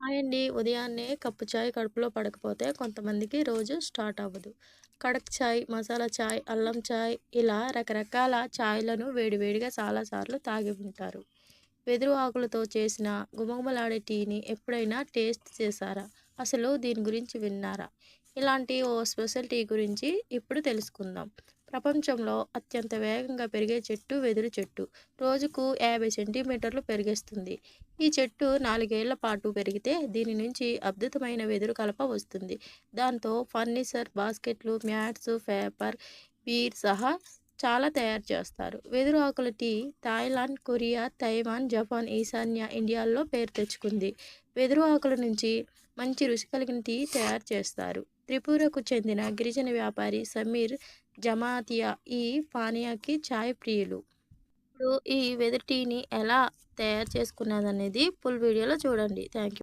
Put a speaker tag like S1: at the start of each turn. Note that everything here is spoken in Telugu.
S1: హాయ్ అండి. ఉదయాన్నే కప్పు చాయ్ కడుపులో పడకపోతే కొంతమందికి రోజు స్టార్ట్ అవ్వదు. కడక్ చాయ్, మసాలా చాయ్, అల్లం చాయ్ ఇలా రకరకాల చాయ్‌లను వేడివేడిగా చాలా సార్లు తాగి ఉంటారు. వెదురు ఆకులతో చేసిన గుమగుమలాడే టీని ఎప్పుడైనా టేస్ట్ చేశారా? అసలు దీని గురించి విన్నారా? ఇలాంటి ఓ స్పెషల్ టీ గురించి ఇప్పుడు తెలుసుకుందాం. ప్రపంచంలో అత్యంత వేగంగా పెరిగే చెట్టు వెదురు చెట్టు. రోజుకు 50 సెంటీమీటర్లు పెరిగేస్తుంది. ఈ చెట్టు 4 ఏళ్ల పాటు పెరిగితే దీని నుంచి అద్భుతమైన వెదురు కలప వస్తుంది. దాంతో ఫర్నిచర్, బాస్కెట్లు, మ్యాట్స్, పేపర్, బీర్ సహా చాలా తయారు చేస్తారు. వెదురు ఆకుల tea Thailand, Korea, Taiwan, Japan, ఈశాన్య ఇండియాల్లో పేరు తెచ్చుకుంది. వెదురు ఆకుల నుంచి మంచి రుచి కలిగిన టీ తయారు చేస్తారు. త్రిపురకు చెందిన గిరిజన వ్యాపారి సమీర్ జమాతియా ఈ పానీయాకి చాయ్ ప్రియులు. ఇప్పుడు ఈ వెదురు టీని ఎలా తయారు చేసుకున్నదనేది ఫుల్ వీడియోలో చూడండి. Thank you.